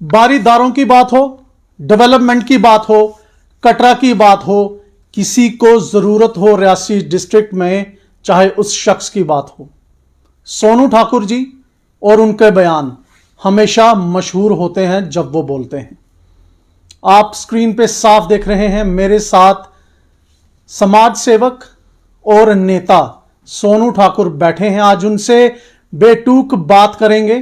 बारीदारों की बात हो, डेवलपमेंट की बात हो, कटरा की बात हो, किसी को जरूरत हो रियासी डिस्ट्रिक्ट में, चाहे उस शख्स की बात हो, सोनू ठाकुर जी और उनके बयान हमेशा मशहूर होते हैं जब वो बोलते हैं। आप स्क्रीन पे साफ देख रहे हैं, मेरे साथ समाज सेवक और नेता सोनू ठाकुर बैठे हैं। आज उनसे बेटूक बात करेंगे,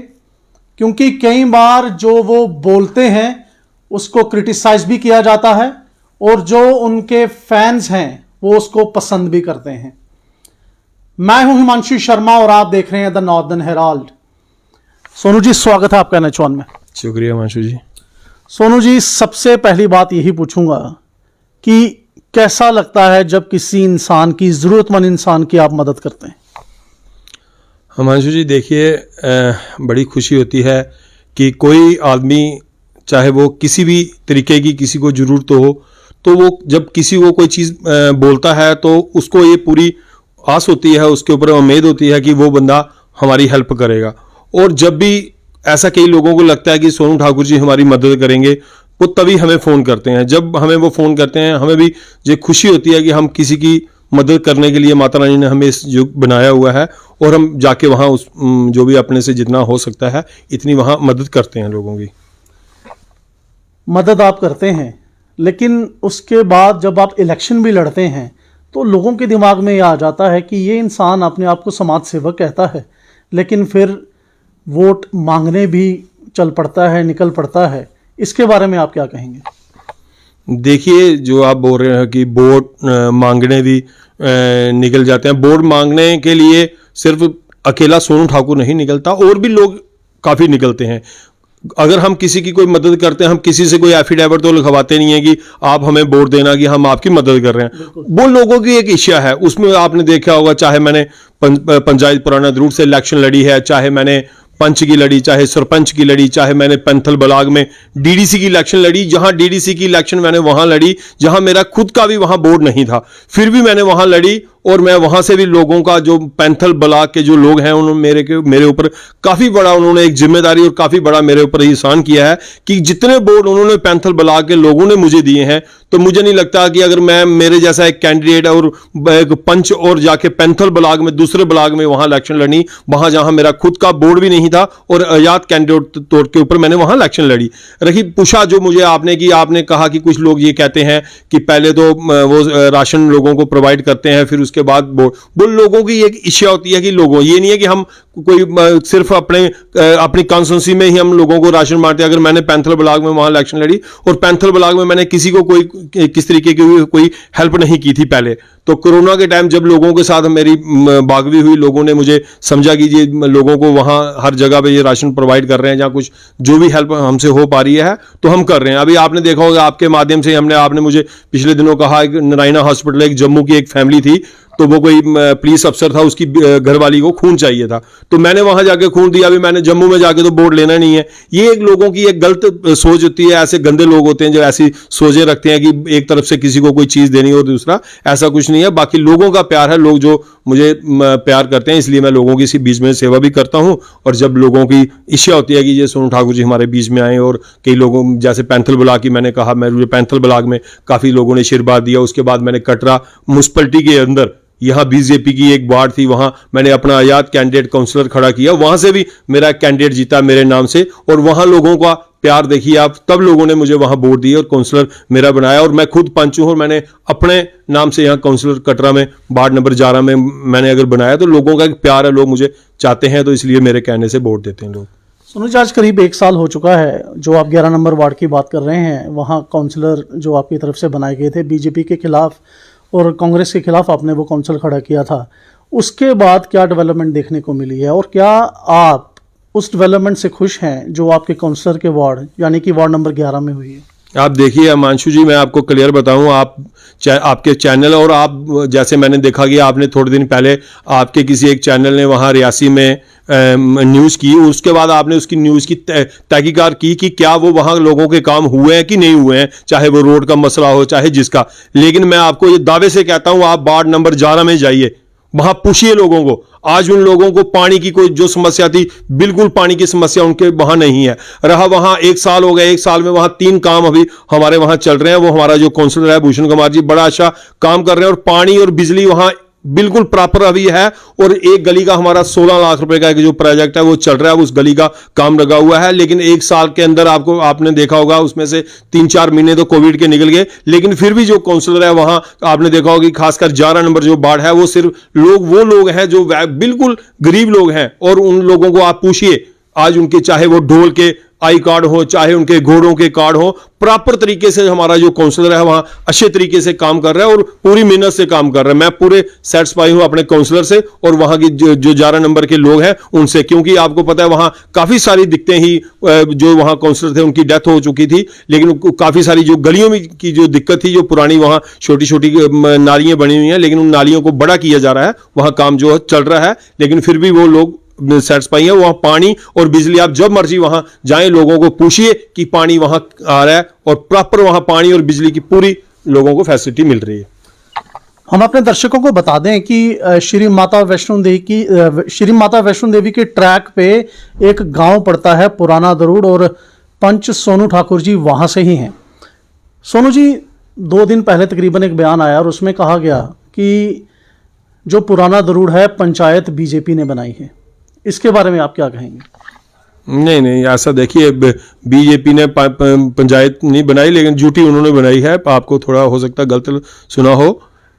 क्योंकि कई बार जो वो बोलते हैं उसको क्रिटिसाइज भी किया जाता है और जो उनके फैंस हैं वो उसको पसंद भी करते हैं। मैं हूं हिमांशु शर्मा और आप देख रहे हैं the northern Herald. Sonu ji, स्वागत है आपका N-H-1 में। शुक्रिया हिमांशु जी। सोनू जी, सबसे पहली बात यही पूछूंगा कि कैसा लगता है जब किसी इंसान की, जरूरतमंद इंसान की आप मदद करते हैं? हिमांशु जी, देखिए, बड़ी खुशी होती है कि कोई आदमी, चाहे वो किसी भी तरीके की किसी को ज़रूरत हो, तो वो जब किसी को कोई चीज़ बोलता है तो उसको ये पूरी आस होती है, उसके ऊपर उम्मीद होती है कि वो बंदा हमारी हेल्प करेगा। और जब भी ऐसा कई लोगों को लगता है कि सोनू ठाकुर जी हमारी मदद करेंगे, वो तभी हमें फ़ोन करते हैं। जब हमें वो फ़ोन करते हैं, हमें भी ये खुशी होती है कि हम किसी की मदद करने के लिए माता रानी ने हमें इस युग बनाया हुआ है, और हम जाके वहाँ उस जो भी अपने से जितना हो सकता है इतनी वहाँ मदद करते हैं लोगों की। मदद आप करते हैं, लेकिन उसके बाद जब आप इलेक्शन भी लड़ते हैं तो लोगों के दिमाग में ये आ जाता है कि ये इंसान अपने आप को समाज सेवक कहता है, लेकिन फिर वोट मांगने भी चल पड़ता है, निकल पड़ता है। इसके बारे में आप क्या कहेंगे? देखिए, जो आप बोल रहे हैं कि वोट मांगने भी निकल जाते हैं, वोट मांगने के लिए सिर्फ अकेला सोनू ठाकुर नहीं निकलता, और भी लोग काफ़ी निकलते हैं। अगर हम किसी की कोई मदद करते हैं, हम किसी से कोई एफिडेविट तो लिखवाते नहीं है कि आप हमें वोट देना, कि हम आपकी मदद कर रहे हैं। वो लोगों की एक इच्छा है। उसमें आपने देखा होगा, चाहे मैंने पंचायत पुराना रूट से इलेक्शन लड़ी है, चाहे मैंने पंच की लड़ी, चाहे सरपंच की लड़ी, चाहे मैंने पैंथल ब्लॉक में डीडीसी की इलेक्शन लड़ी। जहां डीडीसी की इलेक्शन मैंने वहां लड़ी जहां मेरा खुद का भी वहां बोर्ड नहीं था, फिर भी मैंने वहां लड़ी, और मैं वहां से भी लोगों का, जो पैंथल ब्लॉक के जो लोग हैं, उन्होंने मेरे ऊपर काफ़ी बड़ा उन्होंने एक जिम्मेदारी और काफ़ी बड़ा मेरे ऊपर एहसान किया है कि जितने बोर्ड उन्होंने पैंथल ब्लॉक के लोगों ने मुझे दिए हैं, तो मुझे नहीं लगता कि अगर मैं, मेरे जैसा एक कैंडिडेट और एक पंच और जाके पैंथल ब्लॉक में, दूसरे ब्लॉक में वहां इलेक्शन लड़ी, वहां जहां मेरा खुद का बोर्ड भी नहीं था और आजाद कैंडिडेट तौर के ऊपर मैंने वहां इलेक्शन लड़ी। रही पूछा जो मुझे आपने कि आपने कहा कि कुछ लोग ये कहते हैं कि पहले तो वो राशन लोगों को प्रोवाइड करते हैं, फिर उसके बाद वो लोगों की एक इच्छा होती है कि लोगों, ये नहीं है कि हम कोई सिर्फ अपनी कॉन्स्टिट्यूंसी में ही हम लोगों को राशन बांटते हैं। अगर मैंने पैंथल ब्लॉक में वहां इलेक्शन लड़ी और पैंथल ब्लॉक में मैंने किसी को कोई किस तरीके की कोई हेल्प नहीं की थी पहले, तो कोरोना के टाइम जब लोगों के साथ मेरी बागवी हुई, लोगों ने मुझे समझा कि ये लोगों को वहां हर जगह पे ये राशन प्रोवाइड कर रहे हैं, जहाँ कुछ जो भी हेल्प हमसे हो पा रही है तो हम कर रहे हैं। अभी आपने देखा होगा, आपके माध्यम से आपने मुझे पिछले दिनों कहा, नारायणा हॉस्पिटल एक जम्मू की एक फैमिली थी, तो वो कोई पुलिस अफसर था, उसकी घरवाली को खून चाहिए था, तो मैंने वहां जाके खून दिया। अभी मैंने जम्मू में जाके तो वोट लेना नहीं है। ये एक लोगों की एक गलत सोच होती है। ऐसे गंदे लोग होते हैं जो ऐसी सोचें रखते हैं कि एक तरफ से किसी को कोई चीज़ देनी और दूसरा, ऐसा कुछ नहीं है। बाकी लोगों का प्यार है, लोग जो मुझे प्यार करते हैं, इसलिए मैं लोगों की इसी बीच में सेवा भी करता हूं। और जब लोगों की इच्छा होती है कि ये सोनू ठाकुर जी हमारे बीच में आए, और कई लोगों, जैसे पैंथल ब्लॉक की मैंने कहा, मैं पैंथल ब्लॉक में काफ़ी लोगों ने आशीर्वाद दिया। उसके बाद मैंने कटरा म्यूनसिपलिटी के अंदर, यहाँ बीजेपी की एक वार्ड थी, वहां मैंने अपना आजाद कैंडिडेट काउंसलर खड़ा किया, वहां से भी मेरा कैंडिडेट जीता मेरे नाम से, और वहां लोगों का प्यार देखिए आप, तब लोगों ने मुझे वहां वोट दिए और काउंसलर मेरा बनाया। और मैं खुद पंच हूं, और मैंने अपने नाम से यहाँ काउंसलर कटरा में वार्ड नंबर 11 में मैंने अगर बनाया, तो लोगों का एक प्यार है, लोग मुझे चाहते हैं, तो इसलिए मेरे कहने से वोट देते हैं लोग। सोनू जी, आज करीब 1 साल हो चुका है जो आप 11 नंबर वार्ड की बात कर रहे हैं, वहाँ काउंसलर जो आपकी तरफ से बनाए गए थे, बीजेपी के खिलाफ और कांग्रेस के खिलाफ आपने वो काउंसिल खड़ा किया था। उसके बाद क्या डेवलपमेंट देखने को मिली है, और क्या आप उस डेवलपमेंट से खुश हैं जो आपके काउंसलर के वार्ड, यानी कि वार्ड नंबर 11 में हुई है? आप देखिए हिमांशु जी, मैं आपको क्लियर बताऊं, आपके चैनल, और आप जैसे मैंने देखा कि आपने थोड़े दिन पहले आपके किसी एक चैनल ने वहां रियासी में न्यूज़ की, उसके बाद आपने उसकी न्यूज़ की तहकीकात की कि क्या वो वहाँ लोगों के काम हुए हैं कि नहीं हुए हैं, चाहे वो रोड का मसला हो, चाहे जिसका। लेकिन मैं आपको ये दावे से कहता हूँ, आप वार्ड नंबर 11 में जाइए, वहां पूछिए लोगों को, आज उन लोगों को पानी की कोई जो समस्या थी, बिल्कुल पानी की समस्या उनके वहां नहीं है। रहा वहां 1 साल हो गया, 1 साल में वहां 3 काम अभी हमारे वहां चल रहे हैं। वो हमारा जो काउंसलर है भूषण कुमार जी बड़ा अच्छा काम कर रहे हैं और पानी और बिजली वहां बिल्कुल प्रॉपर अभी है। और एक गली का हमारा 16 लाख रुपए का एक जो प्रोजेक्ट है वो चल रहा है, उस गली का काम लगा हुआ है। लेकिन 1 साल के अंदर आपने देखा होगा उसमें से 3-4 महीने तो कोविड के निकल गए, लेकिन फिर भी जो काउंसलर है वहां आपने देखा होगा कि खासकर 11 नंबर जो वार्ड है वो सिर्फ वो लोग हैं जो बिल्कुल गरीब लोग हैं। और उन लोगों को आप पूछिए, आज उनके चाहे वो ढोल के आई कार्ड हो, चाहे उनके घोड़ों के कार्ड हो, प्रॉपर तरीके से हमारा जो काउंसलर है वहां अच्छे तरीके से काम कर रहा है और पूरी मेहनत से काम कर रहा है। मैं पूरे सेटिस्फाई हूं अपने काउंसलर से और वहां की जो 11 नंबर के लोग हैं उनसे, क्योंकि आपको पता है वहां काफी सारी दिक्कतें ही जो वहां काउंसलर थे उनकी डेथ हो चुकी थी, लेकिन काफी सारी जो गलियों में की जो दिक्कत थी, जो पुरानी वहां छोटी छोटी नालियां बनी हुई हैं, लेकिन उन नालियों को बड़ा किया जा रहा है, वहां काम जो चल रहा है, लेकिन फिर भी वो लोग सेटिस्फाई है। वहां पानी और बिजली आप जब मर्जी वहां जाएं, लोगों को पूछिए कि पानी वहां आ रहा है और प्रॉपर वहां पानी और बिजली की पूरी लोगों को फैसिलिटी मिल रही है। हम अपने दर्शकों को बता दें कि श्री माता वैष्णो देवी के ट्रैक पे एक गांव पड़ता है पुराना दरूड़, और पंच सोनू ठाकुर जी वहां से ही हैं। सोनू जी, 2 दिन पहले तकरीबन एक बयान आया और उसमें कहा गया कि जो पुराना दरूड़ है पंचायत बीजेपी ने बनाई है, इसके बारे में आप क्या कहेंगे? नहीं, ऐसा देखिए, बीजेपी ने पंचायत नहीं बनाई, लेकिन ड्यूटी उन्होंने बनाई है। आपको थोड़ा हो सकता है गलत सुना हो,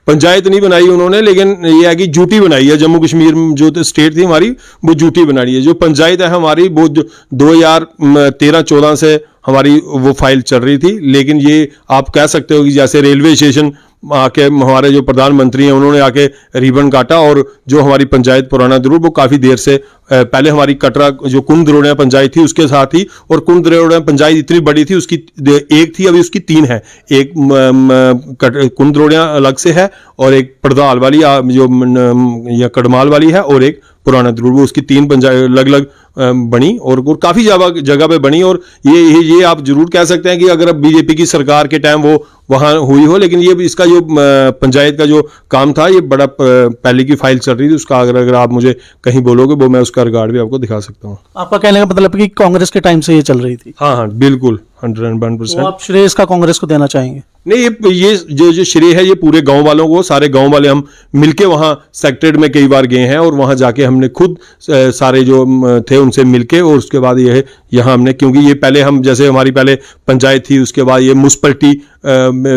पंचायत नहीं बनाई उन्होंने, लेकिन ये है कि ड्यूटी बनाई है। जम्मू कश्मीर जो स्टेट थी हमारी, वो ड्यूटी बनाई है। जो पंचायत है हमारी वो 2013-14 से हमारी वो फाइल चल रही थी, लेकिन ये आप कह सकते हो कि जैसे रेलवे स्टेशन आके हमारे जो प्रधानमंत्री हैं उन्होंने आके रिबन काटा, और जो हमारी पंचायत पुराना दरूड़ वो काफ़ी देर से पहले हमारी कटरा जो कुंड दरोड़िया पंचायत थी उसके साथ ही, और कुंड दरोड़िया पंचायत इतनी बड़ी थी, उसकी एक थी, अभी उसकी 3 है। एक कुंड दरोड़िया अलग से है, और एक पड़दाल वाली जो या कड़माल वाली है, और एक पुराना दरूड़, वो उसकी 3 पंचायत अलग अलग बनी और काफ़ी जगह पे बनी। और ये आप जरूर कह सकते हैं कि अगर अब बीजेपी की सरकार के टाइम वो वहाँ हुई हो, लेकिन ये इसका जो पंचायत का जो काम था ये बड़ा पहले की फाइल चल रही थी उसका। अगर आप मुझे कहीं बोलोगे वो मैं उसका रिकॉर्ड भी आपको दिखा सकता हूँ। आपका कहने का मतलब कि कांग्रेस के टाइम से ये चल रही थी? हाँ, बिल्कुल 101%। तो आप श्रेय इसका कांग्रेस को देना चाहेंगे? नहीं, ये जो श्रेय है ये पूरे गांव वालों को, सारे गांव वाले हम मिलके वहाँ सेक्रेटरीट में कई बार गए हैं, और वहाँ जाके हमने खुद सारे जो थे उनसे मिलके, और उसके बाद ये यहाँ हमने, क्योंकि ये पहले हम जैसे हमारी पहले पंचायत थी, उसके बाद ये म्युनिसिपैलिटी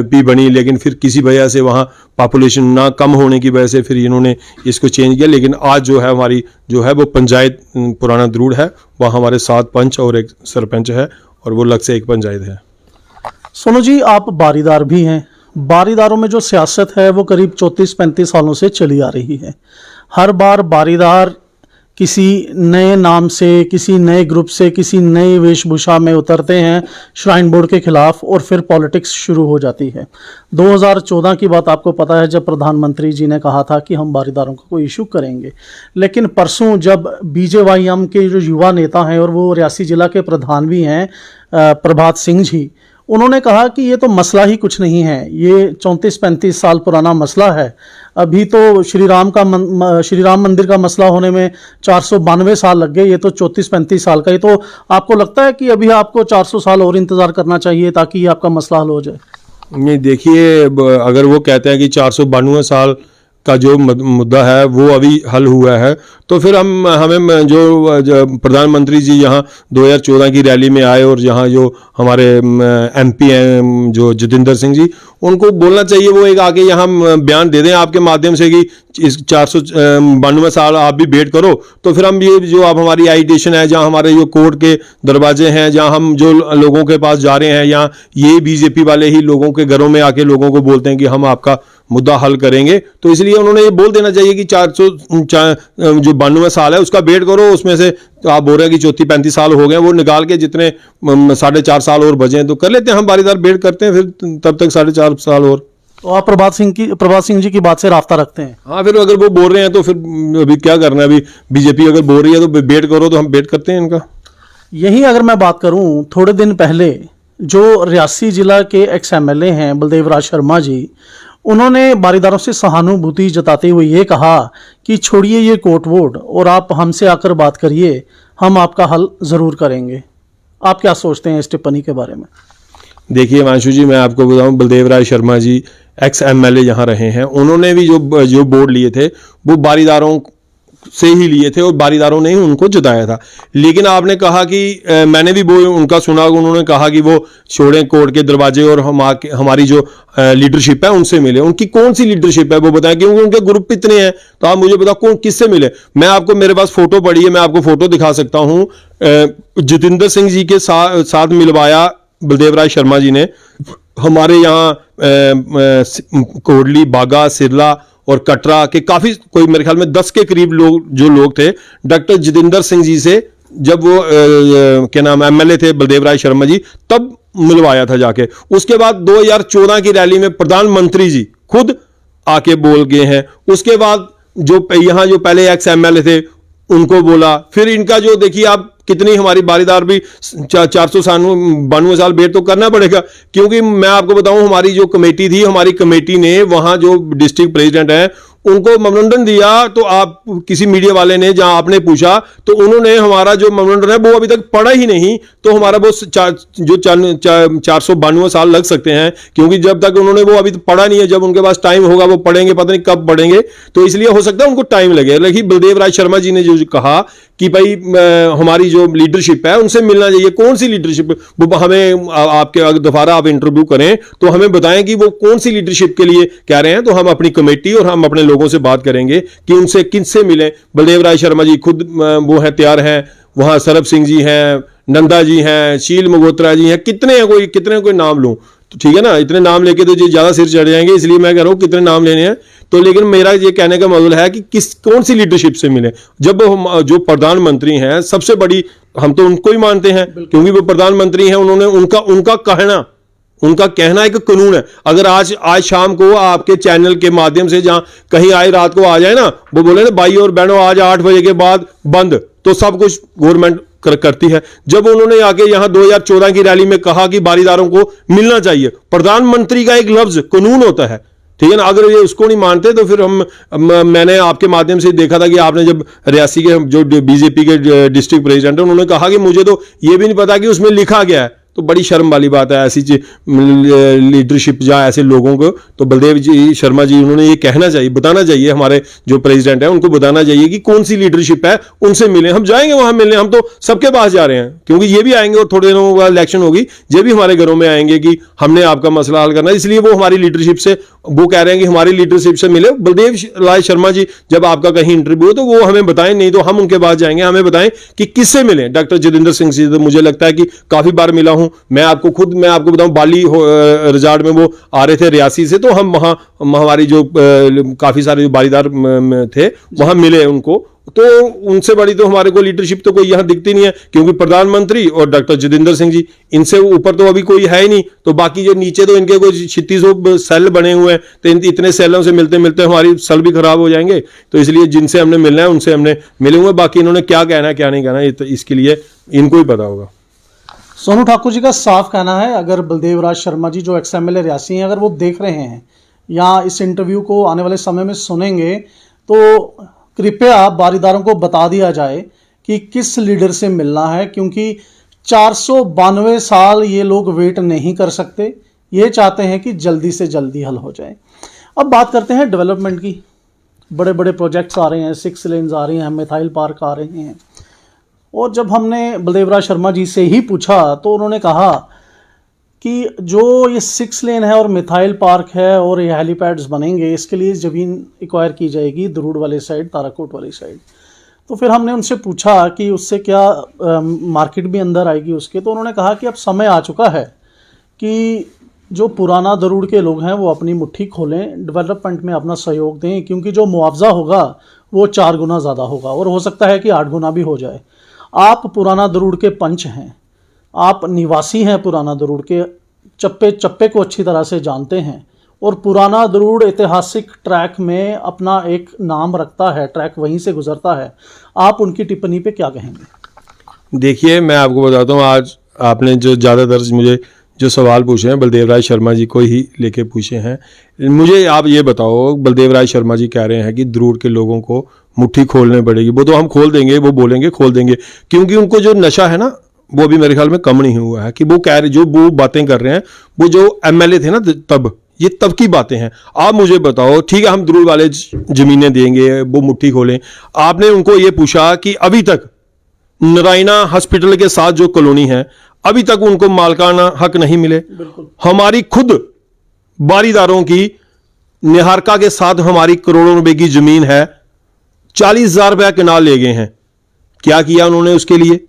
भी बनी, लेकिन फिर किसी वजह से वहाँ पॉपुलेशन ना कम होने की वजह से फिर इन्होंने इसको चेंज किया। लेकिन आज जो है हमारी जो है वो पंचायत पुराना दरूड़ है, वहाँ हमारे 7 पंच और एक सरपंच है, और वो अलग से एक पंचायत है। सोनू जी, आप बारीदार भी हैं। बारीदारों में जो सियासत है वो करीब 34-35 सालों से चली आ रही है। हर बार बारीदार किसी नए नाम से, किसी नए ग्रुप से, किसी नई वेशभूषा में उतरते हैं श्राइन बोर्ड के खिलाफ, और फिर पॉलिटिक्स शुरू हो जाती है। 2014 की बात आपको पता है, जब प्रधानमंत्री जी ने कहा था कि हम बारीदारों का कोई इशू करेंगे, लेकिन परसों जब BJYM के जो युवा नेता हैं और वो रियासी जिला के प्रधान भी हैं प्रभात सिंह जी, उन्होंने कहा कि ये तो मसला ही कुछ नहीं है, ये 34-35 साल पुराना मसला है। अभी तो श्री राम मंदिर का मसला होने में 492 साल लग गए, ये तो 34-35 साल का। ये तो आपको लगता है कि अभी आपको 400 साल और इंतज़ार करना चाहिए ताकि ये आपका मसला हल हो जाए? नहीं, देखिए, अगर वो कहते हैं कि 492 साल का जो मुद्दा है वो अभी हल हुआ है, तो फिर हमें जो प्रधानमंत्री जी यहाँ 2014 की रैली में आए, और यहाँ जो हमारे MP हैं जो जतिंदर सिंह जी, उनको बोलना चाहिए वो एक आके यहाँ बयान दे दें आपके माध्यम से कि इस 492 साल आप भी वेट करो, तो फिर हम ये जो आप हमारी एजिटेशन है, जहाँ हमारे जो कोर्ट के दरवाजे हैं, जहाँ हम जो लोगों के पास जा रहे हैं, यहाँ ये बीजेपी वाले ही लोगों के घरों में आके लोगों को बोलते हैं कि हम आपका मुद्दा हल करेंगे, तो इसलिए उन्होंने ये बोल देना चाहिए कि 492 साल है उसका वेट करो। उसमें से आप बोल रहे हैं कि 34-35 साल हो गए, वो निकाल के जितने 4.5 साल और बचे हैं तो कर लेते हैं, हम बारीदार वेट करते हैं, फिर तब तक 4.5 साल और। तो आप प्रभात सिंह जी की बात से राफ्ता रखते हैं? हाँ, फिर अगर वो बोल रहे हैं तो फिर अभी क्या करना है, अभी बीजेपी अगर बोल रही है तो वेट करो, तो हम वेट करते हैं इनका। यही अगर मैं बात करूं, थोड़े दिन पहले जो रियासी जिला के एक्स MLA हैं बलदेव राज शर्मा जी, उन्होंने बारीदारों से सहानुभूति जताते हुए ये कहा कि छोड़िए ये कोर्ट वोट और आप हमसे आकर बात करिए, हम आपका हल ज़रूर करेंगे। आप क्या सोचते हैं इस टिप्पणी के बारे में? देखिए हिमांशु जी, मैं आपको बताऊं, बलदेव राय शर्मा जी एक्स एमएलए यहाँ रहे हैं, उन्होंने भी जो बोर्ड लिए थे वो बारीदारों से ही लिए थे और बारीदारों ने ही उनको जिताया था। लेकिन आपने कहा कि मैंने भी वो उनका सुना, उन्होंने कहा कि वो छोड़ें कोर्ट के दरवाजे और हमारी जो लीडरशिप है उनसे मिले। उनकी कौन सी लीडरशिप है वो बताएं, क्योंकि उनके ग्रुप इतने हैं। तो आप मुझे बताओ कौन किससे मिले। मैं आपको, मेरे पास फोटो पड़ी है, मैं आपको फोटो दिखा सकता हूं। जितेंद्र सिंह जी के साथ मिलवाया बलदेव राय शर्मा जी ने। हमारे यहाँ कोडली, बागा, सिरला और कटरा के काफी, कोई मेरे ख्याल में 10 के करीब लोग थे डॉक्टर जितेंद्र सिंह जी से, जब वो क्या नाम एमएलए थे बलदेव राय शर्मा जी, तब मिलवाया था जाके। उसके बाद 2014 की रैली में प्रधानमंत्री जी खुद आके बोल गए हैं। उसके बाद जो यहाँ जो पहले एक्स एमएलए थे उनको बोला। फिर इनका जो देखिए आप, कितनी हमारी बारीदार भी 492 साल वेट तो करना पड़ेगा। क्योंकि मैं आपको बताऊं, हमारी जो कमेटी थी, हमारी कमेटी ने वहां जो डिस्ट्रिक्ट प्रेसिडेंट है उनको मेमोरेंडम दिया। तो आप किसी मीडिया वाले ने, जहां आपने पूछा, तो उन्होंने हमारा जो मेमोरेंडम है वो अभी तक पढ़ा ही नहीं। तो हमारा वो 492 साल लग सकते हैं, क्योंकि जब तक उन्होंने वो अभी तक पढ़ा नहीं है। जब उनके पास टाइम होगा वो पढ़ेंगे, पता नहीं कब पढ़ेंगे। तो इसलिए हो सकता है उनको टाइम लगे। लेकिन बलदेव राय शर्मा जी ने जो कहा कि भाई हमारी जो लीडरशिप है उनसे मिलना चाहिए। कौन सी लीडरशिप, वो हमें आपके अगर दोबारा आप इंटरव्यू करें तो हमें बताएं कि वो कौन सी लीडरशिप के लिए कह रहे हैं। तो हम अपनी कमेटी और हम अपने लोगों से बात करेंगे कि उनसे किनसे मिले। बलदेव राय शर्मा जी खुद वो है, तैयार हैं। वहां सरब सिंह जी हैं, नंदा जी हैं, शील मगोत्रा जी हैं, कितने कोई नाम लूं तो ठीक है ना। इतने नाम लेके तो जी ज्यादा सिर चढ़ जाएंगे, इसलिए मैं कह रहा हूं कितने नाम लेने हैं। तो लेकिन मेरा ये कहने का मतलब है कि कौन सी लीडरशिप से मिले। जब हम जो प्रधानमंत्री हैं, सबसे बड़ी, हम तो उनको ही मानते हैं क्योंकि वो प्रधानमंत्री हैं। उन्होंने उनका कहना एक कानून है। अगर आज शाम को आपके चैनल के माध्यम से, जहां कहीं आए रात को आ जाए ना, वो बोले ना भाई और बहनों आज 8 बजे के बाद बंद, तो सब कुछ गवर्नमेंट करती है। जब उन्होंने आके यहां 2014 की रैली में कहा कि बारीदारों को मिलना चाहिए, प्रधानमंत्री का एक लफ्ज कानून होता है, ठीक है ना। अगर ये उसको नहीं मानते तो फिर मैंने आपके माध्यम से देखा था कि आपने जब रियासी के जो बीजेपी के डिस्ट्रिक्ट प्रेसिडेंट है, उन्होंने कहा कि मुझे तो ये भी नहीं पता कि उसमें लिखा गया है। तो बड़ी शर्म वाली बात है ऐसी लीडरशिप या ऐसे लोगों को। तो बलदेव जी शर्मा जी, उन्होंने ये कहना चाहिए, बताना चाहिए, हमारे जो प्रेसिडेंट है उनको बताना चाहिए कि कौन सी लीडरशिप है, उनसे मिलें। हम जाएंगे वहां मिलने, हम तो सबके पास जा रहे हैं, क्योंकि ये भी आएंगे और थोड़े दिनों बाद इलेक्शन होगी, ये भी हमारे घरों में आएंगे कि हमने आपका मसला हल करना है। इसलिए वो हमारी लीडरशिप से, वो कह रहे हैं कि हमारी लीडरशिप से मिले। बलदेव राय शर्मा जी, जब आपका कहीं इंटरव्यू हो तो वो हमें बताएं, नहीं तो हम उनके पास जाएंगे, हमें बताएं कि किससे मिले। डॉक्टर जितेंद्र सिंह जी तो मुझे लगता है कि काफी बार मिला हूं मैं। मैं आपको बताऊं, बाली रिजॉर्ट में वो आ रहे थे रियासी से, तो हम वहां हमारी जो काफी सारे जो बारीदार थे वहां मिले उनको। तो उनसे बड़ी तो हमारे को लीडरशिप तो कोई यहां दिखती नहीं है, क्योंकि प्रधानमंत्री और डॉक्टर जितेंद्र सिंह जी, इनसे ऊपर तो अभी कोई है ही नहीं। तो बाकी जो नीचे तो इनके कोई 3600 सेल बने हुए हैं, तो इतने सेलों से मिलते मिलते हमारी सेल भी खराब हो जाएंगे। तो इसलिए जिनसे हमने मिलना है उनसे हमने मिले हुए। बाकी इन्होंने क्या कहना है क्या नहीं कहना, तो इसके लिए इनको ही पता होगा। सोनू ठाकुर जी का साफ कहना है, अगर बलदेव राज शर्मा जी जो एक्स एमएलए रियासी हैं, अगर वो देख रहे हैं या इस इंटरव्यू को आने वाले समय में सुनेंगे, तो कृपया बारीदारों को बता दिया जाए कि किस लीडर से मिलना है, क्योंकि 492 साल ये लोग वेट नहीं कर सकते। ये चाहते हैं कि जल्दी से जल्दी हल हो जाए। अब बात करते हैं डेवलपमेंट की। बड़े बड़े प्रोजेक्ट्स आ रहे हैं, 6 लेन्स आ रही हैं, मिथाइल पार्क आ रहे हैं। और जब हमने बलदेव राज शर्मा जी से ही पूछा तो उन्होंने कहा कि जो ये 6 लेन है और मिथाइल पार्क है और ये हेलीपैड्स बनेंगे, इसके लिए ज़मीन एक्वायर की जाएगी दरूड़ वाली साइड, ताराकोट वाली साइड। तो फिर हमने उनसे पूछा कि उससे क्या मार्केट भी अंदर आएगी उसके। तो उन्होंने कहा कि अब समय आ चुका है कि जो पुराना दरूड़ के लोग हैं वो अपनी मुट्ठी खोलें, डेवलपमेंट में अपना सहयोग दें, क्योंकि जो मुआवजा होगा वो 4 गुना ज़्यादा होगा और हो सकता है कि 8 गुना भी हो जाए। आप पुराना दरूड़ के पंच हैं, आप निवासी हैं पुराना दरूड़ के, चप्पे चप्पे को अच्छी तरह से जानते हैं, और पुराना दरूड़ ऐतिहासिक ट्रैक में अपना एक नाम रखता है, ट्रैक वहीं से गुजरता है। आप उनकी टिप्पणी पे क्या कहेंगे? देखिए, मैं आपको बताता हूँ, आज आपने जो ज़्यादातर मुझे जो सवाल पूछे हैं बलदेव राय शर्मा जी को ही लेके पूछे हैं। मुझे आप ये बताओ, बलदेव राय शर्मा जी कह रहे हैं कि द्रूर के लोगों को मुट्ठी खोलने पड़ेगी। वो तो हम खोल देंगे, वो बोलेंगे खोल देंगे, क्योंकि उनको जो नशा है ना वो भी मेरे ख्याल में कम नहीं हुआ है। कि वो कह रहे, जो वो बातें कर रहे हैं, वो जो एमएलए थे ना तब, ये तब की बातें हैं। आप मुझे बताओ, ठीक है हम द्रूर वाले जमीनें देंगे, वो मुट्ठी खोलें। आपने उनको ये पूछा कि अभी तक नारायणा हॉस्पिटल के साथ जो कॉलोनी है, अभी तक उनको मालकाना हक नहीं मिले। हमारी खुद बारीदारों की निहारका के साथ हमारी करोड़ों रुपए की जमीन है, 40,000 रुपया किनाल ले गए हैं। क्या किया उन्होंने उसके लिए?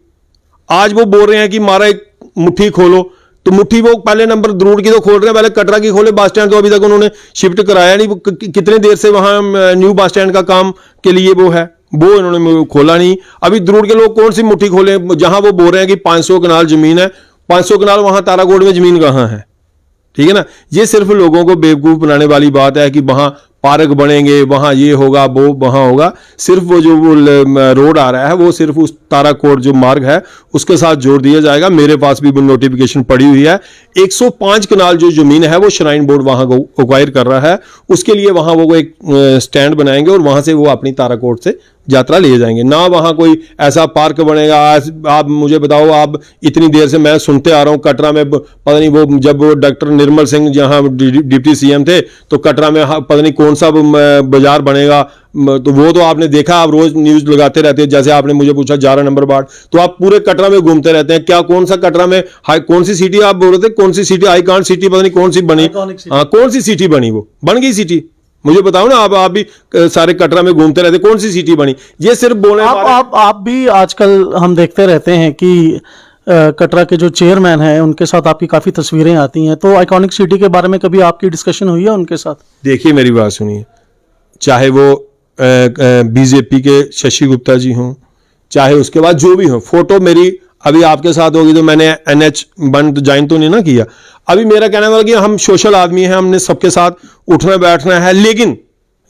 आज वो बोल रहे हैं कि मारा एक मुट्ठी खोलो, तो मुट्ठी वो पहले नंबर द्रूर की तो खोल रहे हैं, पहले कटरा की खोले। बस स्टैंड तो अभी तक उन्होंने शिफ्ट कराया नहीं। कितने देर से वहां न्यू बस स्टैंड का काम के लिए वो है, वो इन्होंने खोला नहीं। अभी द्रूर के लोग कौन सी मुट्ठी खोले, जहां वो बोल रहे हैं कि 500 कनाल जमीन है। 500 कनाल वहां ताराकोट में जमीन कहां है? ठीक है ना। ये सिर्फ लोगों को बेवकूफ बनाने वाली बात है कि वहां पार्क बनेंगे, वहां ये होगा, वो वहां होगा। सिर्फ वो जो रोड आ रहा है वो सिर्फ उस ताराकोट जो मार्ग है उसके साथ जोड़ दिया जाएगा। मेरे पास भी वो नोटिफिकेशन पड़ी हुई है। 105 कनाल जो जमीन है वो श्राइन बोर्ड वहां को एक्वायर कर रहा है। उसके लिए वहां वो एक स्टैंड बनाएंगे और वहां से वो अपनी ताराकोट से यात्रा ले जाएंगे। ना वहां कोई ऐसा पार्क बनेगा। आप मुझे बताओ, आप इतनी देर से मैं सुनते आ रहा हूं कटरा में, पता नहीं वो जब वो डॉक्टर निर्मल सिंह जहां डिप्टी सीएम थे तो कटरा में पता नहीं कौन सा बाजार बनेगा। तो वो तो आपने देखा, आप रोज न्यूज लगाते रहते हैं। जैसे आपने मुझे पूछा 11 नंबर वार्ड, तो आप पूरे कटरा में घूमते रहते हैं। क्या कौन सा कटरा में कौन सी सिटी आप बोल रहे थे, कौन सी सिटी, आईकॉन सिटी, पता नहीं कौन सी बनी। हाँ, कौन सी सिटी बनी? वो बन गई सिटी? मुझे बताओ ना। आप भी सारे कटरा में घूमते रहते, कौन सी सिटी बनी? ये सिर्फ बोलने आप भी आजकल हम देखते रहते हैं कि कटरा के जो चेयरमैन हैं उनके साथ आपकी काफी तस्वीरें आती हैं, तो आइकॉनिक सिटी के बारे में कभी आपकी डिस्कशन हुई है उनके साथ? देखिए मेरी बात सुनिए, चाहे वो बीजेपी के शशि गुप्ता जी हों, चाहे उसके बाद जो भी हो, फोटो मेरी अभी आपके साथ होगी तो मैंने NH बंद ज्वाइन तो नहीं ना किया। अभी मेरा कहने वाला कि हम सोशल आदमी हैं, हमने सबके साथ उठना बैठना है, लेकिन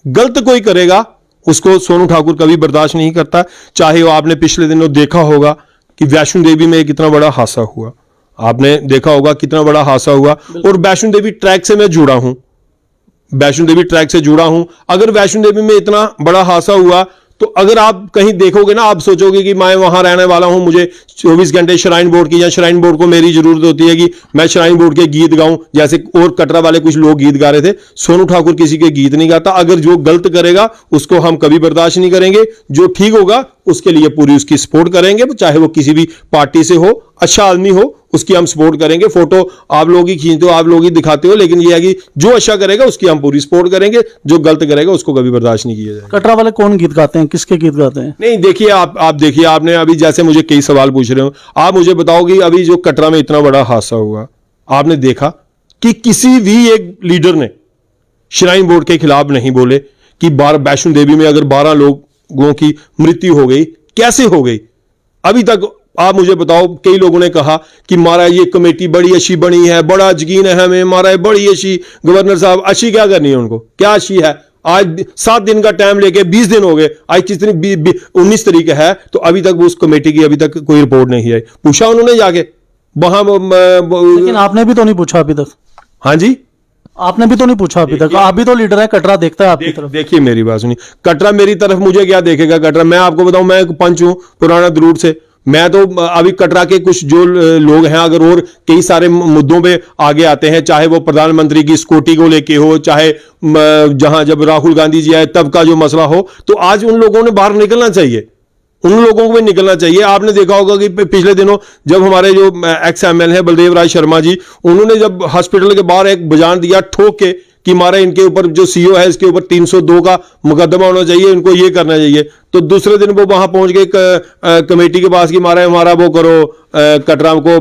गलत कोई करेगा उसको सोनू ठाकुर कभी बर्दाश्त नहीं करता। चाहे वो आपने पिछले दिनों देखा होगा कि वैष्णो देवी में कितना बड़ा हादसा हुआ, आपने देखा होगा कितना बड़ा हादसा हुआ। और वैष्णो देवी ट्रैक से मैं जुड़ा हूं, वैष्णो देवी ट्रैक से जुड़ा हूं। अगर वैष्णो देवी में इतना बड़ा हादसा हुआ तो अगर आप कहीं देखोगे ना, आप सोचोगे कि मैं वहां रहने वाला हूं, मुझे 24 घंटे श्राइन बोर्ड की, या श्राइन बोर्ड को मेरी जरूरत होती है कि मैं श्राइन बोर्ड के गीत गाऊं। जैसे और कटरा वाले कुछ लोग गीत गा रहे थे, सोनू ठाकुर किसी के गीत नहीं गाता। अगर जो गलत करेगा उसको हम कभी बर्दाश्त नहीं करेंगे, जो ठीक होगा उसके लिए पूरी उसकी सपोर्ट करेंगे, चाहे वो किसी भी पार्टी से हो, अच्छा आदमी हो, उसकी हम सपोर्ट करेंगे। फोटो आप लोग ही खींचते हो, आप लोग ही दिखाते हो, लेकिन ये है कि जो अच्छा करेगा उसकी हम पूरी सपोर्ट करेंगे, जो गलत करेगा उसको कभी बर्दाश्त नहीं किया जाएगा। कटरा वाले कौन गीत गाते हैं, किसके गीत गाते हैं? नहीं देखिए, आप देखिए, आपने अभी जैसे मुझे कई सवाल पूछ रहे हो, आप मुझे बताओ कि अभी जो कटरा में इतना बड़ा हादसा हुआ, आपने देखा कि किसी भी एक लीडर ने श्राइन बोर्ड के खिलाफ नहीं बोले कि वैष्णो देवी में अगर 12 लोगों की मृत्यु हो गई, कैसे हो गई? अभी तक आप मुझे बताओ। कई लोगों ने कहा कि महाराज ये कमेटी बड़ी अच्छी बनी है, बड़ा यकीन है हमें, महाराज बड़ी अच्छी। गवर्नर साहब अच्छी क्या करनी है उनको, क्या अच्छी है? आज 7 दिन का टाइम लेके 20 दिन हो गए, आज कितनी 19 तारीख है, तो अभी तक उस कमेटी की अभी तक कोई रिपोर्ट नहीं आई। पूछा उन्होंने जाके वहां? लेकिन आपने भी तो नहीं पूछा अभी तक। हाँ जी, आपने भी तो नहीं पूछा अभी तक। आप भी तो लीडर है, कटरा देखता है आपकी तरफ। देखिए मेरी बात सुनिए, कटरा मेरी तरफ मुझे क्या देखेगा? कटरा, मैं आपको बताऊं, मैं एक पंच हूं पुराना द्रूर से। मैं तो अभी कटरा के कुछ जो लोग हैं, अगर और कई सारे मुद्दों पे आगे आते हैं, चाहे वो प्रधानमंत्री की स्कूटी को लेके हो, चाहे जहां जब राहुल गांधी जी आए तब का जो मसला हो, तो आज उन लोगों ने बाहर निकलना चाहिए, उन लोगों को भी निकलना चाहिए। आपने देखा होगा कि पिछले दिनों जब हमारे जो एक्स एमएलए है बलदेव राय शर्मा जी, उन्होंने जब हॉस्पिटल के बाहर एक बयान दिया ठोक के कि मारे इनके ऊपर जो सीओ है इसके ऊपर 302 का मुकदमा होना चाहिए, इनको ये करना चाहिए, तो दूसरे दिन वो वहां पहुंच गए कमेटी के पास कि मारा हमारा वो करो, कटरा को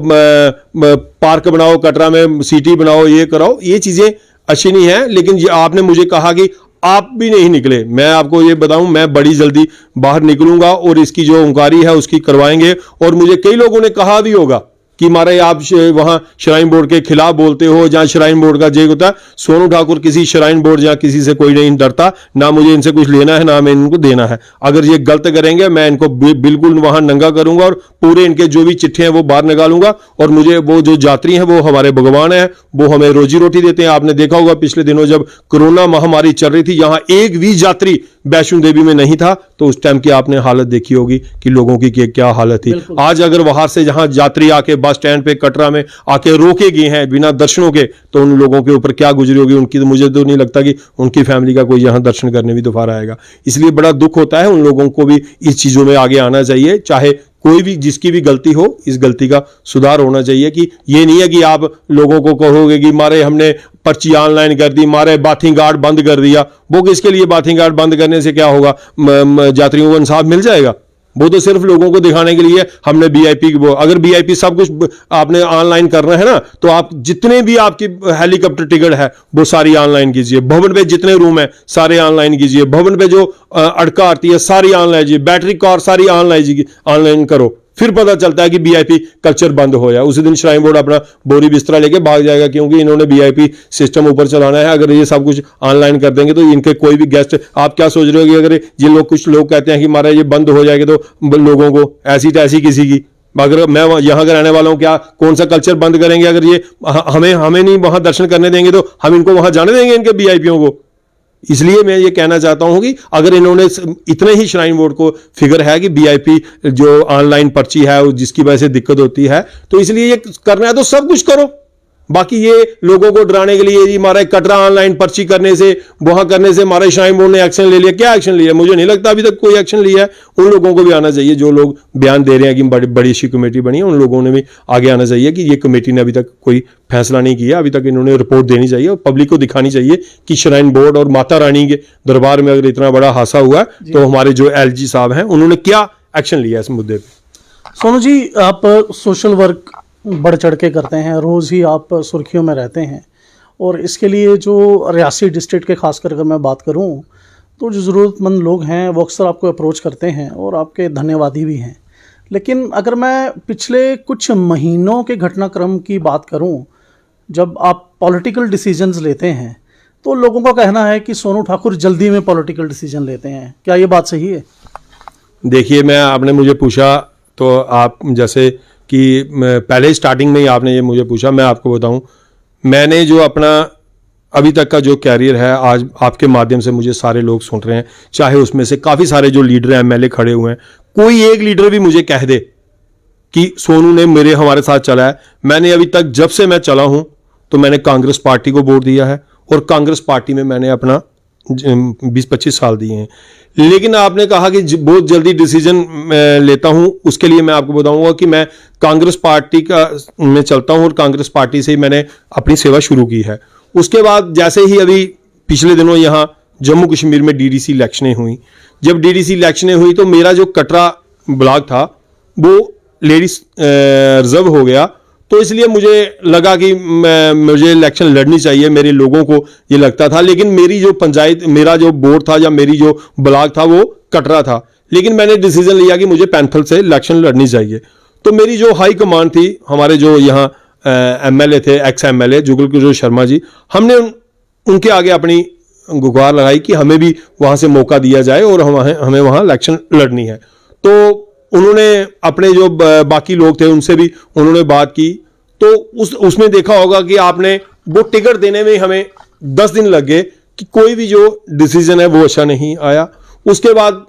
पार्क बनाओ, कटरा में सिटी बनाओ, ये कराओ। ये चीजें अच्छी नहीं है। लेकिन आपने मुझे कहा कि आप भी नहीं निकले। मैं आपको ये बताऊं, मैं बड़ी जल्दी बाहर निकलूंगा और इसकी जो इंक्वायरी है उसकी करवाएंगे। और मुझे कई लोगों ने कहा भी होगा कि मारे आप वहां श्राइन बोर्ड के खिलाफ बोलते हो, जहां श्राइन बोर्ड का जय होता है। सोनू ठाकुर किसी श्राइन बोर्ड या किसी से कोई नहीं डरता, ना मुझे इनसे कुछ लेना है ना मैं इनको देना है। अगर ये गलत करेंगे मैं इनको बिल्कुल वहां नंगा करूंगा और पूरे इनके जो भी चिट्ठे हैं वो बाहर निकालूंगा। और मुझे वो जो यात्री हैं वो हमारे भगवान है, वो हमें रोजी रोटी देते हैं। आपने देखा होगा पिछले दिनों जब कोरोना महामारी चल रही थी, यहां एक भी यात्री वैष्णो देवी में नहीं था, तो उस टाइम की आपने हालत देखी होगी कि लोगों की क्या हालत थी। आज अगर बाहर से जहां यात्री आके बस स्टैंड पे कटरा में आके रोके गए हैं बिना दर्शनों के, तो उन लोगों के ऊपर क्या गुजरी होगी उनकी। तो मुझे तो नहीं लगता कि उनकी फैमिली का कोई यहां दर्शन करने भी दोबारा आएगा। इसलिए बड़ा दुख होता है। उन लोगों को भी इस चीजों में आगे आना चाहिए, चाहे कोई भी जिसकी भी गलती हो, इस गलती का सुधार होना चाहिए। कि ये नहीं है कि आप लोगों को कहोगे कि मारे हमने पर्ची ऑनलाइन कर दी, मारे बाथिंग गार्ड बंद कर दिया। वो किसके लिए? बाथिंग गार्ड बंद करने से क्या होगा? यात्रियों को इंसाफ मिल जाएगा? वो तो सिर्फ लोगों को दिखाने के लिए हमने वीआईपी, अगर वीआईपी सब कुछ आपने ऑनलाइन करना है ना, तो आप जितने भी आपकी हेलीकॉप्टर टिकट है वो सारी ऑनलाइन कीजिए। भवन पे जितने रूम है सारे ऑनलाइन कीजिए। भवन पे जो अड़का आती है सारी ऑनलाइन कीजिए। बैटरी कार सारी ऑनलाइन करो, फिर पता चलता है कि वीआईपी कल्चर बंद हो जाए। उसी दिन श्राइन बोर्ड अपना बोरी बिस्तरा लेके भाग जाएगा, क्योंकि इन्होंने वीआईपी सिस्टम ऊपर चलाना है। अगर ये सब कुछ ऑनलाइन कर देंगे तो इनके कोई भी गेस्ट, आप क्या सोच रहे हो कि अगर ये लोग, कुछ लोग कहते हैं कि महाराज ये बंद हो जाएगा तो लोगों को ऐसी तैसी किसी की, अगर मैं यहाँ का रहने वाला हूँ, क्या कौन सा कल्चर बंद करेंगे? अगर ये हमें नहीं वहां दर्शन करने देंगे तो हम इनको वहां जाने देंगे, इनके वीआईपीओ को? इसलिए मैं ये कहना चाहता हूं कि अगर इन्होंने इतने ही श्राइन बोर्ड को फिगर है कि वीआईपी जो ऑनलाइन पर्ची है जिसकी वजह से दिक्कत होती है, तो इसलिए ये करना है तो सब कुछ करो। बाकी ये लोगों को डराने के लिए हमारे कटरा ऑनलाइन पर्ची करने से, वहां करने से हमारे श्राइन बोर्ड ने एक्शन ले लिया। क्या एक्शन लिया? मुझे नहीं लगता अभी तक कोई एक्शन लिया है। उन लोगों को भी आना चाहिए जो लोग बयान दे रहे हैं कि बड़ी अच्छी कमेटी बनी है, उन लोगों ने भी आगे आना चाहिए कि ये कमेटी ने अभी तक कोई फैसला नहीं किया। अभी तक इन्होंने रिपोर्ट देनी चाहिए और पब्लिक को दिखानी चाहिए कि श्राइन बोर्ड और माता रानी के दरबार में अगर इतना बड़ा हादसा हुआ तो हमारे जो एलजी साहब हैं उन्होंने क्या एक्शन लिया इस मुद्दे पर। सोनू जी, आप सोशल वर्क बढ़ चढ़ के करते हैं, रोज़ ही आप सुर्खियों में रहते हैं, और इसके लिए जो रियासी डिस्ट्रिक्ट के खासकर अगर मैं बात करूं तो जो ज़रूरतमंद लोग हैं वो अक्सर आपको अप्रोच करते हैं और आपके धन्यवादी भी हैं। लेकिन अगर मैं पिछले कुछ महीनों के घटनाक्रम की बात करूं, जब आप पॉलिटिकल डिसीजंस लेते हैं तो लोगों का कहना है कि सोनू ठाकुर जल्दी में पॉलिटिकल डिसीजन लेते हैं। क्या ये बात सही है? देखिए, मैं आपने मुझे पूछा तो आप जैसे कि पहले स्टार्टिंग में ही आपने ये मुझे पूछा, मैं आपको बताऊं, मैंने जो अपना अभी तक का जो कैरियर है, आज आपके माध्यम से मुझे सारे लोग सुन रहे हैं, चाहे उसमें से काफ़ी सारे जो लीडर हैं, एमएलए खड़े हुए हैं, कोई एक लीडर भी मुझे कह दे कि सोनू ने हमारे साथ चला है। मैंने अभी तक जब से मैं चला हूं तो मैंने कांग्रेस पार्टी को वोट दिया है और कांग्रेस पार्टी में मैंने अपना 20-25 साल दिए हैं। लेकिन आपने कहा कि बहुत जल्दी डिसीजन लेता हूं, उसके लिए मैं आपको बताऊंगा कि मैं कांग्रेस पार्टी का में चलता हूं और कांग्रेस पार्टी से ही मैंने अपनी सेवा शुरू की है। उसके बाद जैसे ही अभी पिछले दिनों यहां जम्मू कश्मीर में डीडीसी इलेक्शनें हुई, जब डीडीसी इलेक्शनें हुई तो मेरा जो कटरा ब्लॉक था वो लेडीज रिजर्व हो गया, तो इसलिए मुझे लगा कि मुझे इलेक्शन लड़नी चाहिए, मेरे लोगों को ये लगता था। लेकिन मेरी जो पंचायत, मेरा जो बोर्ड था या मेरी जो ब्लॉक था वो कटरा था, लेकिन मैंने डिसीजन लिया कि मुझे पैंथल से इलेक्शन लड़नी चाहिए। तो मेरी जो हाई कमांड थी, हमारे जो यहाँ एमएलए थे, एक्स एमएलए जुगल किशोर शर्मा जी, हमने उनके आगे अपनी गुहार लगाई कि हमें भी वहाँ से मौका दिया जाए और हमें वहाँ इलेक्शन लड़नी है। तो उन्होंने अपने जो बाकी लोग थे उनसे भी उन्होंने बात की, तो उसमें देखा होगा कि आपने वो टिकट देने में हमें 10 दिन लग गए कि कोई भी जो डिसीजन है वो अच्छा नहीं आया। उसके बाद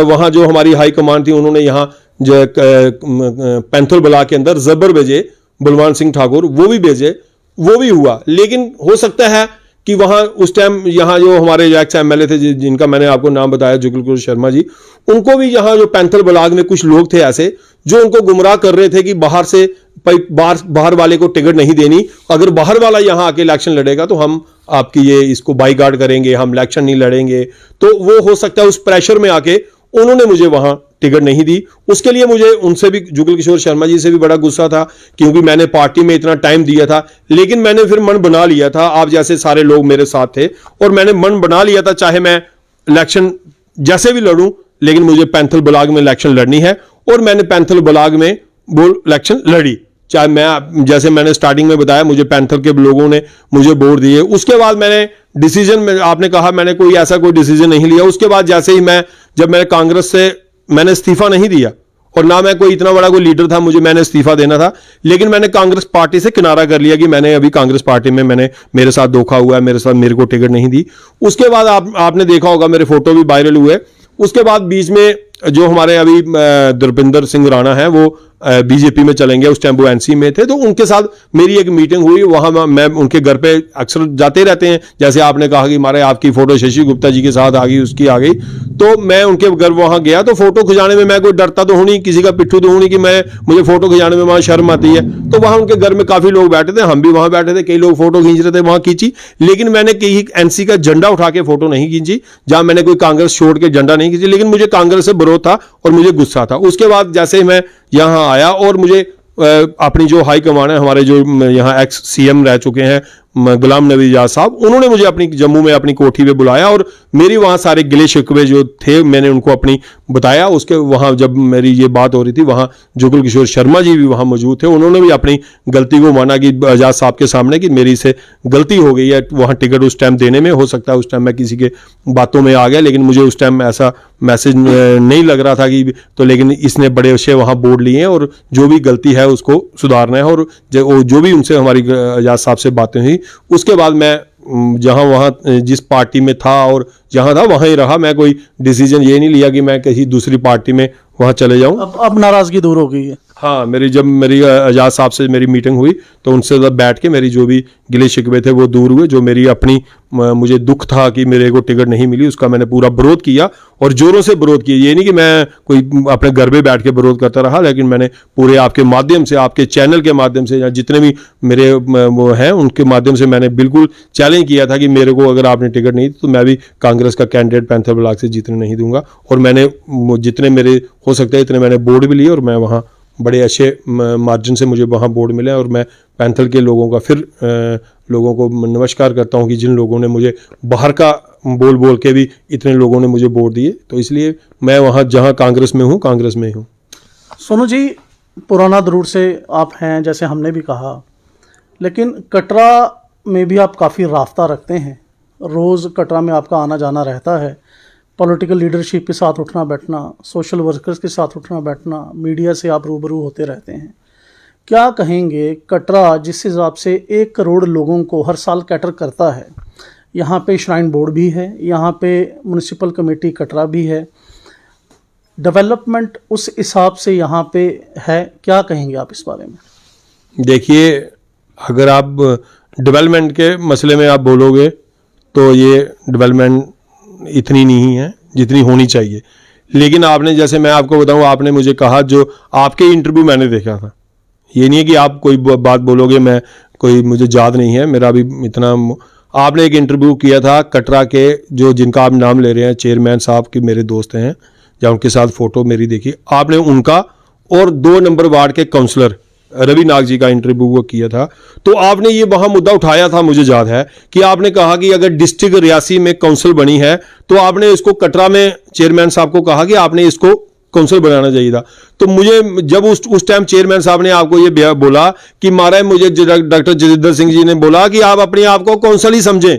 वहाँ जो हमारी हाई कमांड थी उन्होंने यहाँ जो पैंथल ब्लॉक के अंदर जबर भेजे, बलवान सिंह ठाकुर वो भी भेजे, वो भी हुआ। लेकिन हो सकता है कि वहाँ उस टाइम यहाँ जो हमारे एक्स एमएलए थे जिनका मैंने आपको नाम बताया, जुगल किशोर शर्मा जी, उनको भी यहाँ जो पैंथल ब्लॉक में कुछ लोग थे ऐसे जो उनको गुमराह कर रहे थे कि बाहर से बाहर वाले को टिकट नहीं देनी, अगर बाहर वाला यहाँ आके इलेक्शन लड़ेगा तो हम आपकी ये इसको बाईकाट करेंगे, हम इलेक्शन नहीं लड़ेंगे। तो वो हो सकता है उस प्रेशर में आके उन्होंने मुझे वहां टिकट नहीं दी। उसके लिए मुझे उनसे भी, जुगल किशोर शर्मा जी से भी बड़ा गुस्सा था, क्योंकि मैंने पार्टी में इतना टाइम दिया था। लेकिन मैंने फिर मन बना लिया था, आप जैसे सारे लोग मेरे साथ थे, और मैंने मन बना लिया था चाहे मैं इलेक्शन जैसे भी लड़ूं, लेकिन मुझे पैंथल ब्लॉक में इलेक्शन लड़नी है। और मैंने पैंथल ब्लॉक में वो इलेक्शन लड़ी, चाहे मैं, जैसे मैंने स्टार्टिंग में बताया, मुझे पैंथर के लोगों ने मुझे वोट दिए, उसके बाद मैंने डिसीजन में, आपने कहा मैंने कोई ऐसा कोई डिसीजन नहीं लिया। उसके बाद जैसे ही जब मैंने कांग्रेस से मैंने इस्तीफा नहीं दिया, और ना मैं कोई इतना बड़ा कोई लीडर था मैंने इस्तीफा देना था, लेकिन मैंने कांग्रेस पार्टी से किनारा कर लिया कि मैंने अभी कांग्रेस पार्टी में मेरे साथ धोखा हुआ है, मेरे को टिकट नहीं दी। उसके बाद आपने देखा होगा मेरे फोटो भी वायरल हुए। उसके बाद बीच में जो हमारे अभी द्रविंदर सिंह राणा है वो बीजेपी में चलेंगे, उस टाइम वो एनसी में थे, तो उनके साथ मेरी एक मीटिंग हुई। वहां मैं उनके घर पे अक्सर जाते रहते हैं, जैसे आपने कहा कि हमारे आपकी फोटो शशि गुप्ता जी के साथ आ गई, उसकी आ गई, तो मैं उनके घर वहां गया। तो फोटो खिंचाने में मैं कोई डरता तो हूं नहीं, किसी का पिट्ठू तो हूं नहीं कि मुझे फोटो खिंचाने में वहां शर्म आती है। तो वहां उनके घर में काफी लोग बैठे थे, हम भी वहां बैठे थे, कई लोग फोटो खींच रहे थे, वहां खींची, लेकिन मैंने कहीं एनसी का झंडा उठा के फोटो नहीं खींची, जहां मैंने कोई कांग्रेस छोड़ के झंडा नहीं खींची, लेकिन मुझे कांग्रेस से विरोध था और मुझे गुस्सा था। उसके बाद जैसे ही मैं यहां आया और मुझे अपनी जो हाई कमान है, हमारे जो यहाँ एक्स सीएम रह चुके हैं गुलाम नबी आजाद साहब, उन्होंने मुझे अपनी जम्मू में अपनी कोठी पे बुलाया और मेरी वहाँ सारे गिले शिकवे जो थे मैंने उनको अपनी बताया। उसके वहाँ जब मेरी ये बात हो रही थी, वहाँ जुगल किशोर शर्मा जी भी वहाँ मौजूद थे, उन्होंने भी अपनी गलती को माना कि आजाद साहब के सामने कि मेरी से गलती हो गई है वहाँ टिकट उस टाइम देने में। हो सकता है उस टाइम मैं किसी के बातों में आ गया, लेकिन मुझे उस टाइम ऐसा मैसेज नहीं लग रहा था कि, तो लेकिन इसने बड़े अच्छे वहाँ बोर्ड लिए हैं और जो भी गलती है उसको सुधारना है। और जो भी उनसे हमारी आजाद साहब से बातें हुई, उसके बाद मैं जहां वहां जिस पार्टी में था और जहां था वहां ही रहा। मैं कोई डिसीजन ये नहीं लिया कि मैं किसी दूसरी पार्टी में वहां चले जाऊं। अब नाराजगी दूर हो गई है। हाँ, जब मेरी आजाद साहब से मेरी मीटिंग हुई तो उनसे जब बैठ के मेरी जो भी गिले शिकवे थे वो दूर हुए। जो मेरी अपनी मुझे दुख था कि मेरे को टिकट नहीं मिली, उसका मैंने पूरा विरोध किया और जोरों से विरोध किया। ये नहीं कि मैं कोई अपने घर में बैठ के विरोध करता रहा, लेकिन मैंने पूरे आपके माध्यम से, आपके चैनल के माध्यम से, या जितने भी मेरे वो हैं उनके माध्यम से मैंने बिल्कुल चैलेंज किया था कि मेरे को अगर आपने टिकट नहीं दी तो मैं भी कांग्रेस का कैंडिडेट पैंथर ब्लॉक से जीतने नहीं दूंगा। और मैंने जितने मेरे हो सकते हैं इतने मैंने बोर्ड भी लिए और मैं वहाँ बड़े अच्छे मार्जिन से मुझे वहाँ बोर्ड मिले। और मैं पैंथर के लोगों का फिर लोगों को नमस्कार करता हूँ कि जिन लोगों ने मुझे बाहर का बोल के भी इतने लोगों ने मुझे वोट दिए। तो इसलिए मैं वहाँ जहाँ कांग्रेस में हूँ, कांग्रेस में ही हूँ। सोनू जी, पुराना दरूर से आप हैं जैसे हमने भी कहा, लेकिन कटरा में भी आप काफ़ी राफ्ता रखते हैं, रोज़ कटरा में आपका आना जाना रहता है। पॉलिटिकल लीडरशिप के साथ उठना बैठना, सोशल वर्कर्स के साथ उठना बैठना, मीडिया से आप रूबरू होते रहते हैं। क्या कहेंगे, कटरा जिस हिसाब से 1 करोड़ लोगों को हर साल कैटर करता है, यहाँ पे श्राइन बोर्ड भी है, यहाँ पे म्यूनिसिपल कमेटी कटरा भी है, डेवलपमेंट उस हिसाब से यहाँ पे है, क्या कहेंगे आप इस बारे में? देखिए, अगर आप डेवलपमेंट के मसले में आप बोलोगे तो ये डेवलपमेंट इतनी नहीं है जितनी होनी चाहिए। लेकिन आपने, जैसे मैं आपको बताऊं, आपने मुझे कहा, जो आपके इंटरव्यू मैंने देखा था, ये नहीं है कि आप कोई बात बोलोगे मैं कोई मुझे याद नहीं है, मेरा भी इतना। आपने एक इंटरव्यू किया था कटरा के, जो जिनका आप नाम ले रहे हैं, चेयरमैन साहब के मेरे दोस्त हैं, या उनके साथ फोटो मेरी देखी आपने, उनका और 2 नंबर वार्ड के काउंसलर रवि नाग जी का इंटरव्यू वो किया था। तो आपने ये वहां मुद्दा उठाया था, मुझे याद है कि आपने कहा कि अगर डिस्ट्रिक्ट रियासी में काउंसिल बनी है तो आपने इसको कटरा में चेयरमैन साहब को कहा कि आपने इसको काउंसिल बनाना चाहिए था। तो मुझे जब उस टाइम चेयरमैन साहब ने आपको ये बोला कि महाराज, मुझे डॉक्टर जतिंदर सिंह जी ने बोला कि आप अपने आप को काउंसिल ही समझें,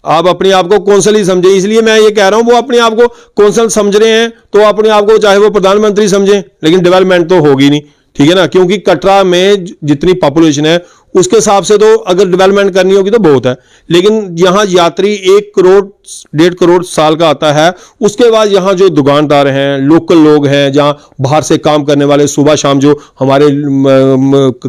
आप अपने आप को कौंसल ही समझे। इसलिए मैं ये कह रहा हूं, वो अपने आप को कौंसल समझ रहे हैं तो अपने आप को चाहे वो प्रधानमंत्री समझें, लेकिन डेवलपमेंट तो होगी नहीं, ठीक है ना। क्योंकि कटरा में जितनी पॉपुलेशन है उसके हिसाब से तो अगर डेवलपमेंट करनी होगी तो बहुत है, लेकिन यहाँ यात्री 1 करोड़ 1.5 करोड़ साल का आता है। उसके बाद यहाँ जो दुकानदार हैं, लोकल लोग हैं, जहाँ बाहर से काम करने वाले सुबह शाम जो हमारे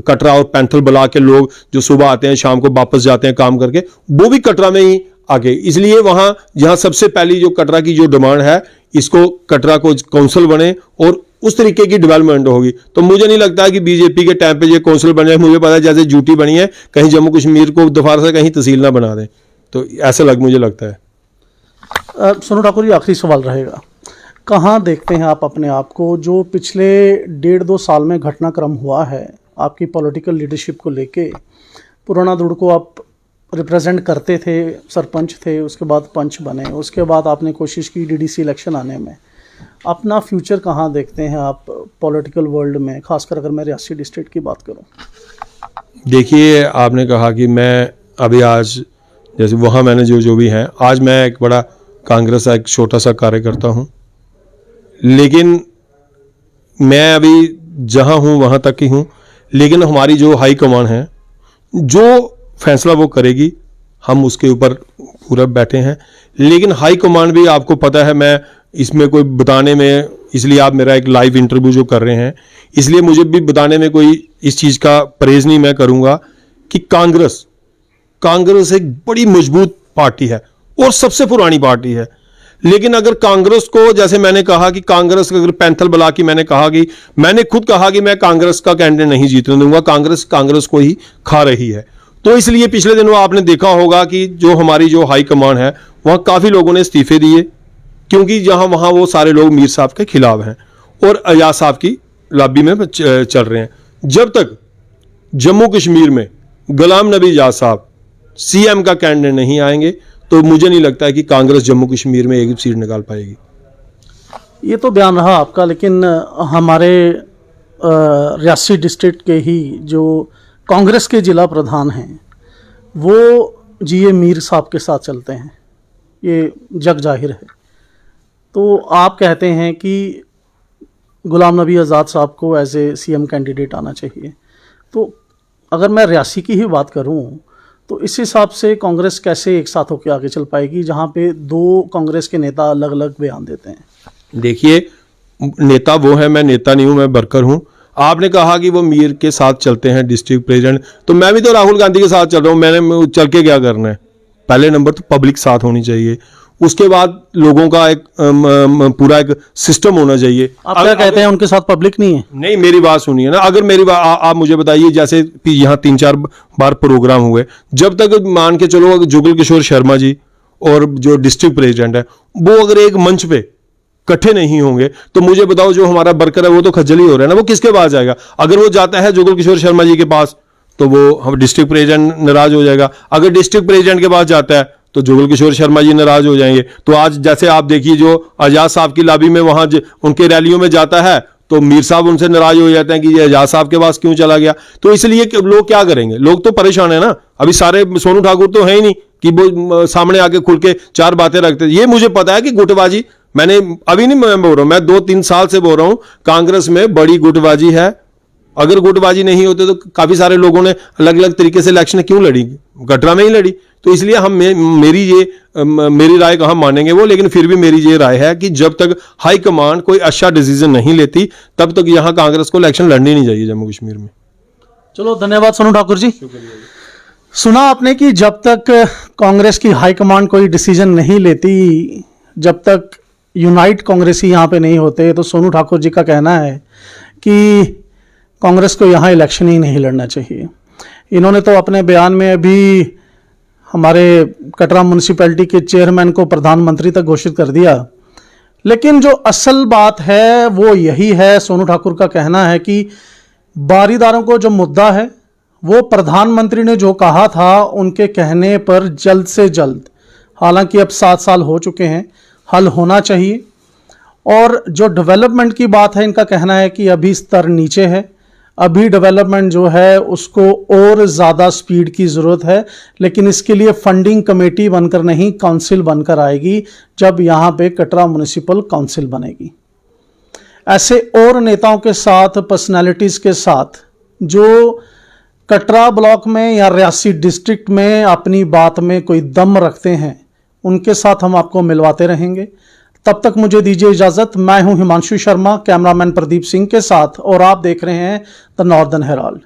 कटरा और पैंथर ब्लॉक के लोग जो सुबह आते हैं शाम को वापस जाते हैं काम करके, वो भी कटरा में ही आगे। इसलिए वहाँ यहाँ सबसे पहली जो कटरा की जो डिमांड है, इसको कटरा को काउंसिल बने और उस तरीके की डेवलपमेंट होगी। तो मुझे नहीं लगता है कि बीजेपी के टाइम पे ये काउंसिल बन जाए। मुझे पता है जैसे ड्यूटी बनी है, कहीं जम्मू कश्मीर को दोबारा से कहीं तहसील ना बना दें, तो ऐसा मुझे लगता है। सोनू ठाकुर जी, आखिरी सवाल रहेगा, कहाँ देखते हैं आप अपने आप को, जो पिछले 1.5-2 साल में घटनाक्रम हुआ है आपकी पॉलिटिकल लीडरशिप को लेके? पुराना दुड़ को आप रिप्रेजेंट करते थे, सरपंच थे, उसके बाद पंच बने, उसके बाद आपने कोशिश की डीडीसी इलेक्शन आने में, अपना फ्यूचर कहाँ देखते हैं आप पॉलिटिकल वर्ल्ड में, खासकर अगर मैं रियासी डिस्ट्रिक्ट की बात करूं? देखिए, आपने कहा कि मैं अभी आज जैसे वहाँ मैंने जो भी है, आज मैं एक बड़ा कांग्रेस का एक छोटा सा कार्यकर्ता हूँ, लेकिन मैं अभी जहाँ हूँ वहाँ तक ही हूँ। लेकिन हमारी जो हाई कमान है, जो फैसला वो करेगी, हम उसके ऊपर पूरा बैठे हैं। लेकिन हाई कमान भी आपको पता है, मैं इसमें कोई बताने में, इसलिए आप मेरा एक लाइव इंटरव्यू जो कर रहे हैं, इसलिए मुझे भी बताने में कोई इस चीज़ का प्रेज नहीं मैं करूँगा कि कांग्रेस एक बड़ी मजबूत पार्टी है और सबसे पुरानी पार्टी है। लेकिन अगर कांग्रेस को, जैसे मैंने कहा कि कांग्रेस अगर पैंथल बला की, मैंने खुद कहा कि मैं कांग्रेस का कैंडिडेट नहीं जीतने दूंगा, कांग्रेस को ही खा रही है। तो इसलिए पिछले दिनों आपने देखा होगा कि जो हमारी जो हाई कमान है, वहां काफी लोगों ने इस्तीफे दिए, क्योंकि जहां वहां वो सारे लोग मीर साहब के खिलाफ हैं और अयाज साहब की लॉबी में चल रहे हैं। जब तक जम्मू कश्मीर में गुलाम नबी आजाद साहब सीएम का कैंडिडेट नहीं आएंगे, तो मुझे नहीं लगता है कि कांग्रेस जम्मू कश्मीर में एक भी सीट निकाल पाएगी। ये तो बयान रहा आपका, लेकिन हमारे रियासी डिस्ट्रिक्ट के ही जो कांग्रेस के जिला प्रधान हैं, वो जीए मीर साहब के साथ चलते हैं, ये जग जाहिर है। तो आप कहते हैं कि गुलाम नबी आज़ाद साहब को एज ए सीएम कैंडिडेट आना चाहिए। तो अगर मैं रियासी की ही बात करूं, तो इस हिसाब से कांग्रेस कैसे एक साथ होकर आगे चल पाएगी, जहां पे दो कांग्रेस के नेता अलग अलग बयान देते हैं? देखिए, नेता वो है, मैं नेता नहीं हूं, मैं वर्कर हूं। आपने कहा कि वो मीर के साथ चलते हैं डिस्ट्रिक्ट प्रेसिडेंट, तो मैं भी तो राहुल गांधी के साथ चल रहा हूं। मैंने चल के क्या करना है? पहले नंबर तो पब्लिक साथ होनी चाहिए, उसके बाद लोगों का एक पूरा एक सिस्टम होना चाहिए। आप क्या कहते हैं, उनके साथ पब्लिक नहीं है? नहीं, मेरी बात सुनिए ना। अगर मेरी बात आप मुझे बताइए, जैसे यहाँ 3-4 बार प्रोग्राम हुए, जब तक मान के चलो जुगल किशोर शर्मा जी और जो डिस्ट्रिक्ट प्रेसिडेंट है, वो अगर एक मंच पे इकट्ठे नहीं होंगे, तो मुझे बताओ जो हमारा वर्कर है वो तो खज्जल ही हो रहा है ना, वो किसके पास जाएगा? अगर वो जाता है जुगल किशोर शर्मा जी के पास, तो वो हम डिस्ट्रिक्ट प्रेसिडेंट नाराज हो जाएगा। अगर डिस्ट्रिक्ट प्रेसिडेंट के पास जाता है, तो जुगल किशोर शर्मा जी नाराज हो जाएंगे। तो आज जैसे आप देखिए, जो आजाद साहब की लॉबी में वहां उनके रैलियों में जाता है, तो मीर साहब उनसे नाराज हो जाते हैं कि ये आजाद साहब के पास क्यों चला गया। तो इसलिए लोग क्या करेंगे? लोग तो परेशान है ना। अभी सारे सोनू ठाकुर तो है ही नहीं कि वो सामने आके खुल के 4 बातें रखते। ये मुझे पता है कि गुटबाजी, मैंने अभी नहीं मैं बोल रहा हूं, मैं 2-3 साल से बोल रहा हूं, कांग्रेस में बड़ी गुटबाजी है। अगर गुटबाजी नहीं होती तो काफी सारे लोगों ने अलग अलग तरीके से इलेक्शन क्यों लड़ी? कटरा में ही लड़ी। तो इसलिए हम मेरी राय कहाँ मानेंगे वो, लेकिन फिर भी मेरी ये राय है कि जब तक हाई कमान कोई अच्छा डिसीजन नहीं लेती, तब तक यहाँ कांग्रेस को इलेक्शन लड़नी नहीं चाहिए जम्मू कश्मीर में। चलो, धन्यवाद सोनू ठाकुर जी। सुना आपने कि जब तक कांग्रेस की हाईकमान कोई डिसीजन नहीं लेती, जब तक यूनाइट कांग्रेसी यहाँ पे नहीं होते, तो सोनू ठाकुर जी का कहना है कि कांग्रेस को यहाँ इलेक्शन ही नहीं लड़ना चाहिए। इन्होंने तो अपने बयान में अभी हमारे कटरा म्यूनिसिपैलिटी के चेयरमैन को प्रधानमंत्री तक घोषित कर दिया। लेकिन जो असल बात है वो यही है, सोनू ठाकुर का कहना है कि बारीदारों को जो मुद्दा है, वो प्रधानमंत्री ने जो कहा था, उनके कहने पर जल्द से जल्द, हालांकि अब 7 साल हो चुके हैं, हल होना चाहिए। और जो डेवलपमेंट की बात है, इनका कहना है कि अभी स्तर नीचे है, अभी डेवलपमेंट जो है उसको और ज़्यादा स्पीड की ज़रूरत है। लेकिन इसके लिए फंडिंग कमेटी बनकर नहीं, काउंसिल बनकर आएगी, जब यहाँ पे कटरा म्युनिसिपल काउंसिल बनेगी। ऐसे और नेताओं के साथ, पर्सनालिटीज़ के साथ, जो कटरा ब्लॉक में या रियासी डिस्ट्रिक्ट में अपनी बात में कोई दम रखते हैं, उनके साथ हम आपको मिलवाते रहेंगे। तब तक मुझे दीजिए इजाज़त। मैं हूं हिमांशु शर्मा, कैमरामैन प्रदीप सिंह के साथ, और आप देख रहे हैं द नॉर्दर्न हेराल्ड।